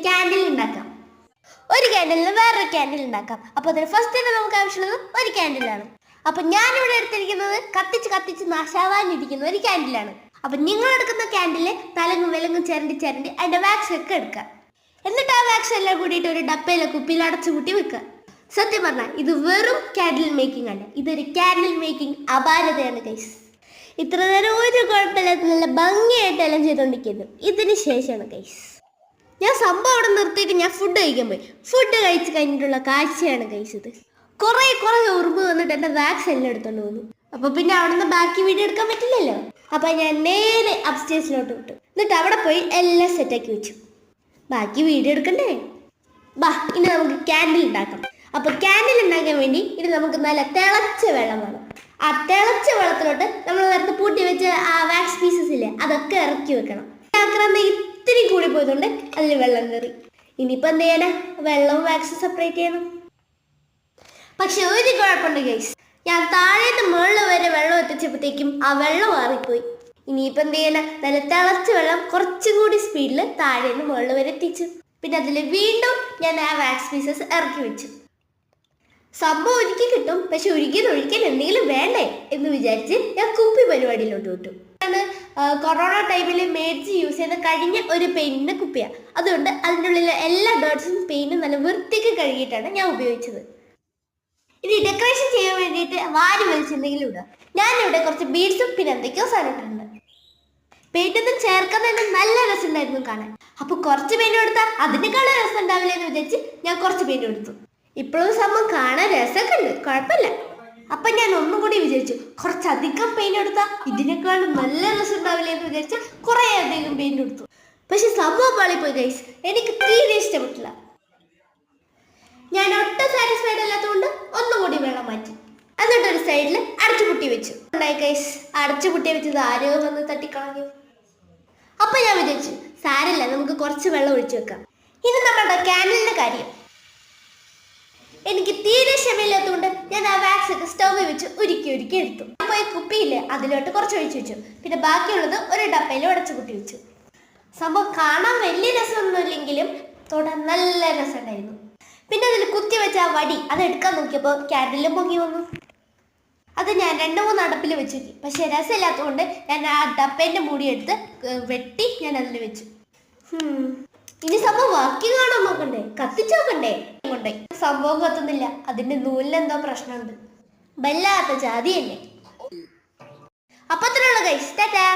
Candle ഉണ്ടാക്കാം. ഒരു ക്യാൻഡിലിന് വേറൊരു ക്യാൻഡിൽ ഉണ്ടാക്കാം. അപ്പോൾ അതിന് ഫസ്റ്റ് തന്നെ നമുക്ക് ആവശ്യമുള്ളത് ഒരു ക്യാൻഡിലാണ്. അപ്പൊ ഞാനിവിടെ എടുത്തിരിക്കുന്നത് കത്തിച്ച് കത്തിച്ച് നാശാവാനിരിക്കുന്ന ഒരു ക്യാൻഡിലാണ്. അപ്പൊ നിങ്ങൾ എടുക്കുന്ന ക്യാൻഡില് തലങ്ങും വിലങ്ങും ചിരണ്ടി ചിരണ്ടി അതിന്റെ വാക്സ് ഒക്കെ എടുക്കുക. എന്നിട്ട് ആ വാക്സ് എല്ലാം കൂടിയിട്ട് ഒരു ഡപ്പയിലെ കുപ്പിയിൽ അടച്ചു കൂട്ടി വെക്കുക. സത്യം പറഞ്ഞാൽ ഇത് വെറും ക്യാൻഡിൽ മേക്കിംഗ് അല്ല, ഇതൊരു ക്യാൻഡിൽ മേക്കിംഗ് അപാരതയാണ് ഗൈസ്. ഇത്ര നേരം ഒരു കുഴപ്പമില്ലാത്ത നല്ല ഭംഗിയായിട്ടെല്ലാം ചെയ്തുകൊണ്ടിരിക്കുന്നു. ഇതിന് ശേഷമാണ് ഗൈസ് ഞാൻ സംഭവം അവിടെ നിർത്തിയിട്ട് ഞാൻ ഫുഡ് കഴിക്കാൻ പോയി. ഫുഡ് കഴിച്ച് കഴിഞ്ഞിട്ടുള്ള കാഴ്ചയാണ് ഗൈസ് ഇത്. കുറെ ഉറുമ്പ് വന്നിട്ട് എൻ്റെ വാക്സ് എല്ലാം എടുത്തോണ്ട് വന്നു. അപ്പൊ പിന്നെ അവിടെ നിന്ന് ബാക്കി വീഡിയോ എടുക്കാൻ പറ്റില്ലല്ലോ. അപ്പൊ ഞാൻ നേരെ അപ്സ്റ്റേഴ്സിലോട്ട് വിട്ടു. എന്നിട്ട് അവിടെ പോയി എല്ലാം സെറ്റാക്കി വെച്ചു. ബാക്കി വീഡിയോ എടുക്കണ്ടേ? ബാ, ഇനി നമുക്ക് ക്യാൻഡിൽ ഉണ്ടാക്കാം. അപ്പൊ ക്യാൻഡിൽ ഉണ്ടാക്കാൻ വേണ്ടി ഇനി നമുക്ക് നല്ല തിളച്ച വെള്ളം വേണം. ആ തിളച്ച വെള്ളത്തിലോട്ട് നമ്മൾ നേരത്തെ പൂട്ടി വെച്ച ആ വാക്സ് പീസസ് ഇല്ലേ, അതൊക്കെ ഇറക്കി വെക്കണം. ആക്രാന്ത ഇത്തിരി കൂടി പോയതുകൊണ്ട് അതിൽ വെള്ളം കയറി. ഇനിയിപ്പോൾ എന്ത് ചെയ്യാനാ? വെള്ളവും വാക്സും സെപ്പറേറ്റ് ചെയ്യണം. പക്ഷെ ഒരു കുഴപ്പമുണ്ട് ഗൈസ്, ഞാൻ താഴേന്ന് മുകളിൽ വരെ വെള്ളം എത്തിച്ചപ്പോഴത്തേക്കും ആ വെള്ളം മാറിപ്പോയി. ഇനിയിപ്പോൾ എന്ത് ചെയ്യാനാ? നല്ല തിളച്ച വെള്ളം കുറച്ചും കൂടി സ്പീഡിൽ താഴേന്ന് മുകളിൽ വരെ എത്തിച്ചു. പിന്നെ അതിൽ വീണ്ടും ഞാൻ ആ വാക്സ് പീസസ് ഇറക്കി വെച്ചു. സംഭവം ഒരിക്കൽ കിട്ടും, പക്ഷെ ഒഴിക്കാൻ എന്തെങ്കിലും വേണ്ടേ എന്ന് വിചാരിച്ച് ഞാൻ കുപ്പി പരിപാടിയിലോട്ട് വിട്ടു. കൊറോണ ടൈമിൽ മേടിച്ച് യൂസ് ചെയ്ത് കഴിഞ്ഞ ഒരു പെയിന്റിന്റെ കുപ്പിയാണ്. അതുകൊണ്ട് അതിൻ്റെ ഉള്ളിലെ എല്ലാ ഡോട്ട്സും പെയിന്റും നല്ല വൃത്തിക്ക് കഴുകിയിട്ടാണ് ഞാൻ ഉപയോഗിച്ചത്. ഇനി ഡെക്കറേഷൻ ചെയ്യാൻ വേണ്ടിയിട്ട് വാരി വലിച്ചെന്തെങ്കിലും ഇടുക. ഞാനിവിടെ കുറച്ച് ബീഡ്സും പിന്നെ എന്തൊക്കെയോ സാധനം ഇട്ടിട്ടുണ്ട്. പെയിന്റ് ഒന്നും ചേർക്കുന്നതിന് നല്ല രസം ഉണ്ടായിരുന്നു കാണാൻ. അപ്പൊ കുറച്ച് പെയിന്റ് കൊടുത്താൽ അതിനേക്കാളും രസം ഉണ്ടാവില്ല എന്ന് വിചാരിച്ച് ഞാൻ കുറച്ച് പെയിന്റ് കൊടുത്തു. ഇപ്പോഴും സംഭവം കാണാൻ രസമൊക്കെ ഉണ്ട്, കുഴപ്പമില്ല. അപ്പൊ ഞാൻ ഒന്നും കൂടി വിചാരിച്ചു, കുറച്ചധികം പെയിന്റ് കൊടുത്താൽ ഇതിനേക്കാളും നല്ല രസം ഉണ്ടാവില്ല എന്ന് വിചാരിച്ച് കുറെ അധികം പെയിന്റ് കൊടുത്തു. പക്ഷെ സംഭവം പാളിപ്പോയി ഗൈസ്, എനിക്ക് തീരെ ഇഷ്ടപ്പെട്ടില്ല. ഞാൻ ഒട്ടും സാറ്റിസ്ഫൈഡ് അല്ലാത്തതുകൊണ്ട് ഒന്നുകൂടി വെള്ളം മാറ്റി. എന്നിട്ട് ഒരു സൈഡിൽ അടച്ചുപൂട്ടി വെച്ചു. ഉണ്ടായി ഗൈസ്, അടച്ചുപൂട്ടി വെച്ചത് ആരോ വന്ന് തട്ടിക്കളഞ്ഞു. അപ്പൊ ഞാൻ വിചാരിച്ചു സാരല്ല, നമുക്ക് കുറച്ച് വെള്ളം ഒഴിച്ചു വെക്കാം. ഇത് നമ്മുടെ ക്യാൻഡിലിന്റെ കാര്യം. എനിക്ക് തീരെ ക്ഷമയില്ലാത്തതുകൊണ്ട് ഞാൻ ആ വാക്സ് ഒക്കെ സ്റ്റൗവിൽ വെച്ച് ഉരുക്കി എടുത്തു. അപ്പോൾ ഈ കുപ്പിയില്ലേ, അതിലോട്ട് കുറച്ച് ഒഴിച്ചു വെച്ചു. പിന്നെ ബാക്കിയുള്ളത് ഒരു ഡപ്പയിൽ അടച്ചുപൂട്ടി വെച്ചു. സംഭവം കാണാൻ വലിയ രസമൊന്നുമില്ലെങ്കിലും തൊടാൻ നല്ല രസമുണ്ടായിരുന്നു. പിന്നെ അതിൽ കുത്തി വെച്ച ആ വടി അത് എടുക്കാൻ നോക്കിയപ്പോൾ ക്യാൻഡിലും പൊങ്ങി വന്നു. അത് ഞാൻ 2-3 അടപ്പിൽ വെച്ചു നോക്കി. പക്ഷെ രസമില്ലാത്തതുകൊണ്ട് ഞാൻ ആ ഡപ്പേൻ്റെ മൂടി എടുത്ത് വെട്ടി ഞാൻ അതിൽ വെച്ചു. ഇനി സംഭവം ബാക്കി കാണാൻ നോക്കണ്ടേ? കത്തിച്ചു നോക്കണ്ടേ? കൊണ്ടേ സംഭവം കത്തുന്നില്ല. അതിന്റെ നൂലിനെന്തോ പ്രശ്നമുണ്ട്. വല്ലാത്ത ജാതി തന്നെ. അപ്പൊ അത്രയുള്ള ഗൈസ്, ടാറ്റാ.